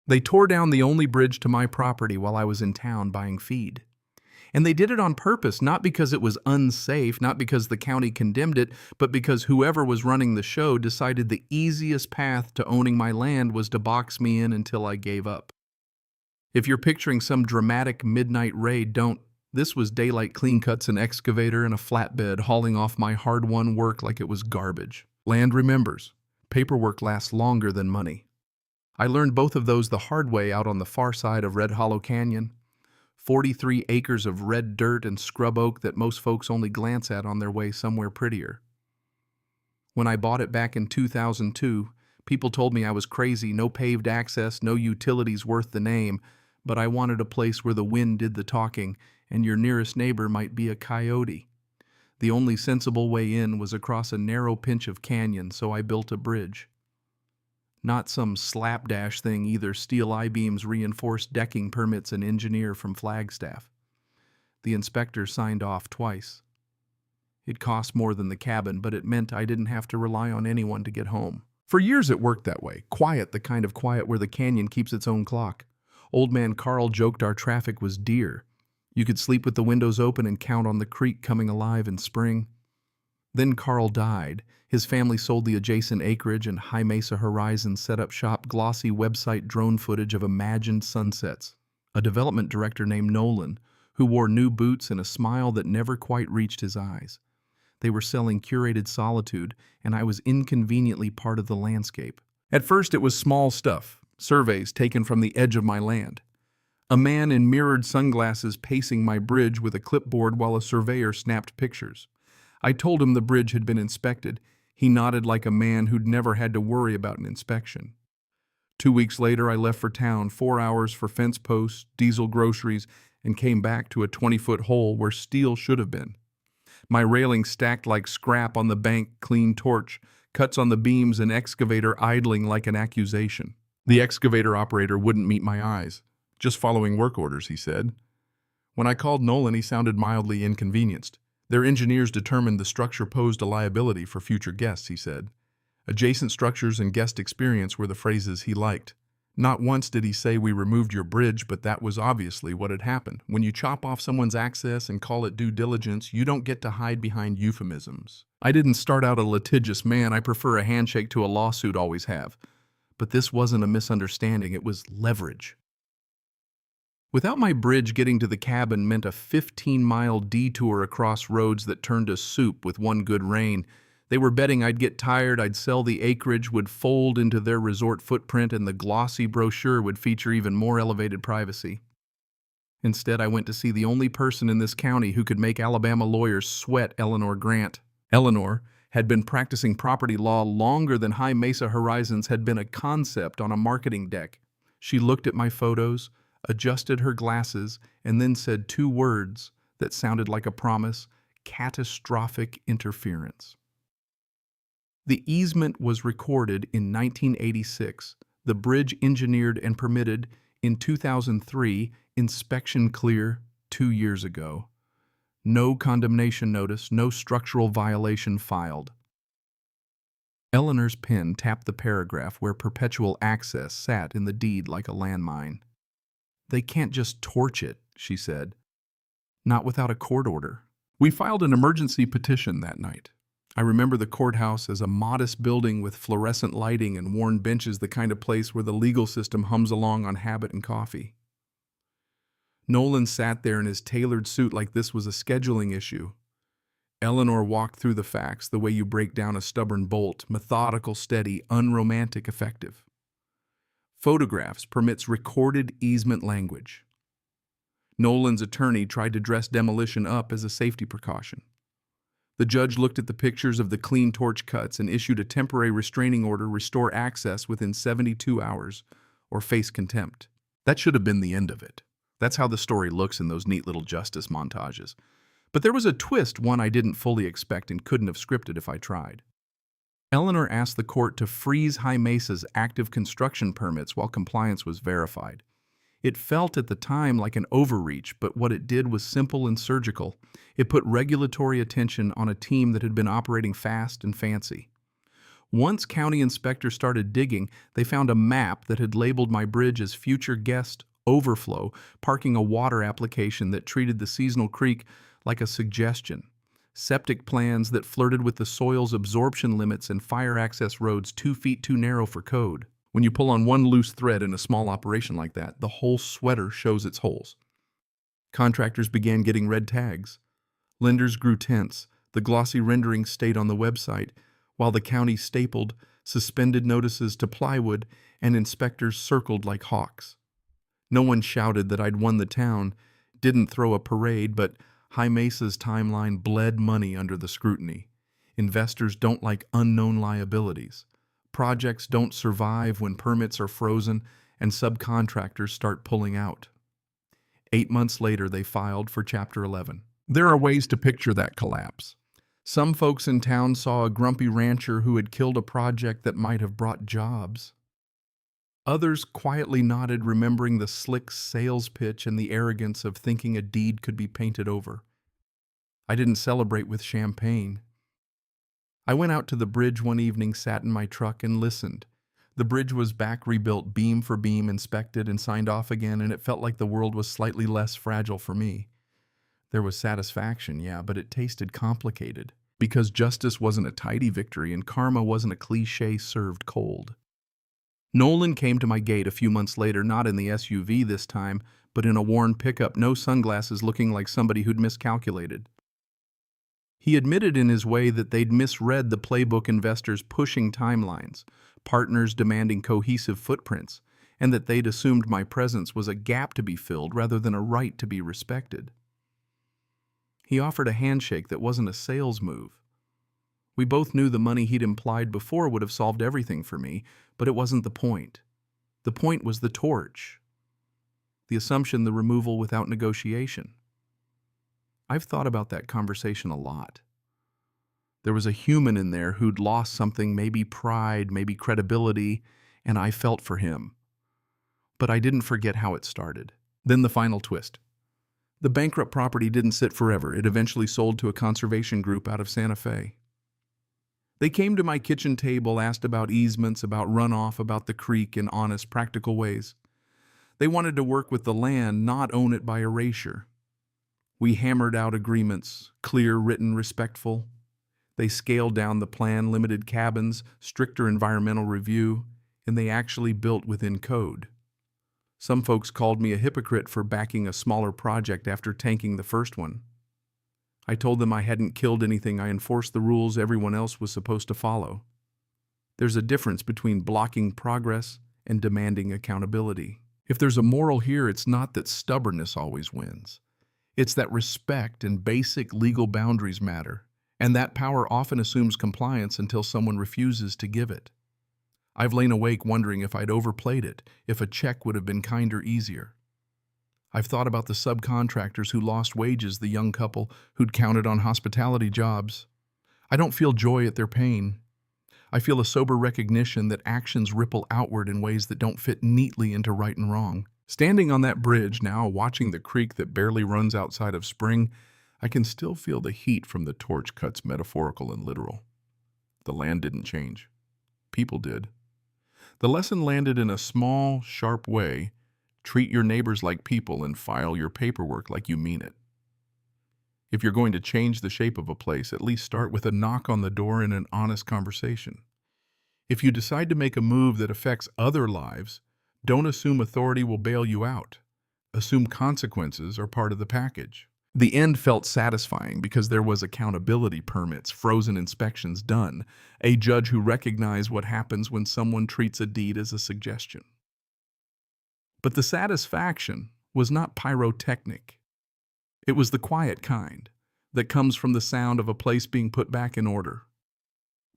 They tore down the only bridge to my property while I was in town buying feed. And they did it on purpose, not because it was unsafe, not because the county condemned it, but because whoever was running the show decided the easiest path to owning my land was to box me in until I gave up. If you're picturing some dramatic midnight raid, don't. This was daylight clean cuts, an excavator, and a flatbed hauling off my hard-won work like it was garbage. Land remembers. Paperwork lasts longer than money. I learned both of those the hard way out on the far side of Red Hollow Canyon. 43 acres of red dirt and scrub oak that most folks only glance at on their way somewhere prettier. When I bought it back in 2002, people told me I was crazy, no paved access, no utilities worth the name, but I wanted a place where the wind did the talking and your nearest neighbor might be a coyote. The only sensible way in was across a narrow pinch of canyon, so I built a bridge. Not some slapdash thing either, steel I-beams, reinforced decking permits, an engineer from Flagstaff. The inspector signed off twice. It cost more than the cabin, but it meant I didn't have to rely on anyone to get home. For years it worked that way, quiet, the kind of quiet where the canyon keeps its own clock. Old man Carl joked our traffic was deer. You could sleep with the windows open and count on the creek coming alive in spring. Then Carl died. His family sold the adjacent acreage, and High Mesa Horizon set up shop, glossy website drone footage of imagined sunsets. A development director named Nolan, who wore new boots and a smile that never quite reached his eyes. They were selling curated solitude, and I was inconveniently part of the landscape. At first it was small stuff, surveys taken from the edge of my land. A man in mirrored sunglasses pacing my bridge with a clipboard while a surveyor snapped pictures. I told him the bridge had been inspected. He nodded like a man who'd never had to worry about an inspection. 2 weeks later, I left for town, 4 hours for fence posts, diesel groceries, and came back to a 20-foot hole where steel should have been. My railing stacked like scrap on the bank, clean torch, cuts on the beams, an excavator idling like an accusation. The excavator operator wouldn't meet my eyes. Just following work orders, he said. When I called Nolan, he sounded mildly inconvenienced. Their engineers determined the structure posed a liability for future guests, he said. Adjacent structures and guest experience were the phrases he liked. Not once did he say we removed your bridge, but that was obviously what had happened. When you chop off someone's access and call it due diligence, you don't get to hide behind euphemisms. I didn't start out a litigious man. I prefer a handshake to a lawsuit, always have. But this wasn't a misunderstanding, it was leverage. Without my bridge, getting to the cabin meant a 15-mile detour across roads that turned to soup with one good rain. They were betting I'd get tired, I'd sell the acreage, would fold into their resort footprint, and the glossy brochure would feature even more elevated privacy. Instead, I went to see the only person in this county who could make Alabama lawyers sweat, Eleanor Grant. Eleanor had been practicing property law longer than High Mesa Horizons had been a concept on a marketing deck. She looked at my photos, adjusted her glasses, and then said 2 words that sounded like a promise: catastrophic interference. The easement was recorded in 1986, the bridge engineered and permitted in 2003, inspection clear 2 years ago. No condemnation notice, no structural violation filed. Eleanor's pen tapped the paragraph where perpetual access sat in the deed like a landmine. They can't just torch it, she said. Not without a court order. We filed an emergency petition that night. I remember the courthouse as a modest building with fluorescent lighting and worn benches, the kind of place where the legal system hums along on habit and coffee. Nolan sat there in his tailored suit like this was a scheduling issue. Eleanor walked through the facts the way you break down a stubborn bolt, methodical, steady, unromantic, effective. Photographs permits recorded easement language. Nolan's attorney tried to dress demolition up as a safety precaution. The judge looked at the pictures of the clean torch cuts and issued a temporary restraining order, restore access within 72 hours, or face contempt. That should have been the end of it. That's how the story looks in those neat little justice montages. But there was a twist, one I didn't fully expect and couldn't have scripted if I tried. Eleanor asked the court to freeze High Mesa's active construction permits while compliance was verified. It felt at the time like an overreach, but what it did was simple and surgical. It put regulatory attention on a team that had been operating fast and fancy. Once county inspectors started digging, they found a map that had labeled my bridge as future guest overflow, parking a water application that treated the seasonal creek like a suggestion, septic plans that flirted with the soil's absorption limits, and fire access roads 2 feet too narrow for code. When you pull on one loose thread in a small operation like that, the whole sweater shows its holes. Contractors began getting red tags. Lenders grew tense. The glossy renderings stayed on the website, while the county stapled suspended notices to plywood and inspectors circled like hawks. No one shouted that I'd won the town, didn't throw a parade, but High Mesa's timeline bled money under the scrutiny. Investors don't like unknown liabilities. Projects don't survive when permits are frozen and subcontractors start pulling out. 8 months later, they filed for Chapter 11. There are ways to picture that collapse. Some folks in town saw a grumpy rancher who had killed a project that might have brought jobs. Others quietly nodded, remembering the slick sales pitch and the arrogance of thinking a deed could be painted over. I didn't celebrate with champagne. I went out to the bridge one evening, sat in my truck, and listened. The bridge was back rebuilt, beam for beam, inspected and signed off again, and it felt like the world was slightly less fragile for me. There was satisfaction, yeah, but it tasted complicated, because justice wasn't a tidy victory and karma wasn't a cliche served cold. Nolan came to my gate a few months later, not in the SUV this time, but in a worn pickup, no sunglasses, looking like somebody who'd miscalculated. He admitted in his way that they'd misread the playbook, investors pushing timelines, partners demanding cohesive footprints, and that they'd assumed my presence was a gap to be filled rather than a right to be respected. He offered a handshake that wasn't a sales move. We both knew the money he'd implied before would have solved everything for me, but it wasn't the point. The point was the torch. The assumption, the removal without negotiation. I've thought about that conversation a lot. There was a human in there who'd lost something, maybe pride, maybe credibility, and I felt for him. But I didn't forget how it started. Then the final twist. The bankrupt property didn't sit forever. It eventually sold to a conservation group out of Santa Fe. They came to my kitchen table, asked about easements, about runoff, about the creek in honest, practical ways. They wanted to work with the land, not own it by erasure. We hammered out agreements, clear, written, respectful. They scaled down the plan, limited cabins, stricter environmental review, and they actually built within code. Some folks called me a hypocrite for backing a smaller project after tanking the first one. I told them I hadn't killed anything. I enforced the rules everyone else was supposed to follow. There's a difference between blocking progress and demanding accountability. If there's a moral here, it's not that stubbornness always wins. It's that respect and basic legal boundaries matter, and that power often assumes compliance until someone refuses to give it. I've lain awake wondering if I'd overplayed it, if a check would have been kinder, easier. I've thought about the subcontractors who lost wages, the young couple who'd counted on hospitality jobs. I don't feel joy at their pain. I feel a sober recognition that actions ripple outward in ways that don't fit neatly into right and wrong. Standing on that bridge now, watching the creek that barely runs outside of spring, I can still feel the heat from the torch cuts, metaphorical and literal. The land didn't change. People did. The lesson landed in a small, sharp way. Treat your neighbors like people and file your paperwork like you mean it. If you're going to change the shape of a place, at least start with a knock on the door and an honest conversation. If you decide to make a move that affects other lives, don't assume authority will bail you out. Assume consequences are part of the package. The end felt satisfying because there was accountability, permits, frozen inspections done, a judge who recognized what happens when someone treats a deed as a suggestion. But the satisfaction was not pyrotechnic. It was the quiet kind that comes from the sound of a place being put back in order.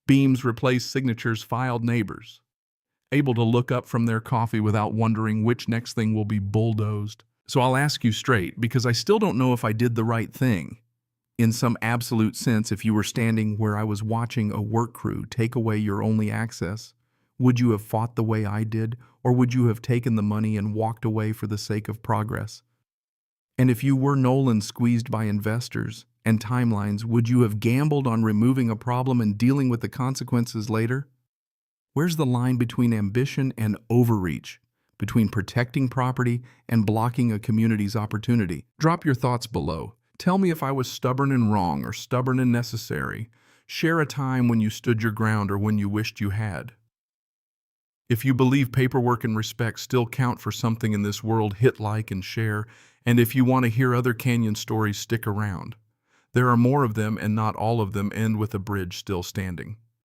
Beams replaced, signatures filed, neighbors able to look up from their coffee without wondering which next thing will be bulldozed. So I'll ask you straight, because I still don't know if I did the right thing. In some absolute sense, if you were standing where I was watching a work crew take away your only access, would you have fought the way I did, or would you have taken the money and walked away for the sake of progress? And if you were Nolan, squeezed by investors and timelines, would you have gambled on removing a problem and dealing with the consequences later? Where's the line between ambition and overreach? Between protecting property and blocking a community's opportunity? Drop your thoughts below. Tell me if I was stubborn and wrong or stubborn and necessary. Share a time when you stood your ground or when you wished you had. If you believe paperwork and respect still count for something in this world, hit like and share. And if you want to hear other canyon stories, stick around. There are more of them, and not all of them end with a bridge still standing.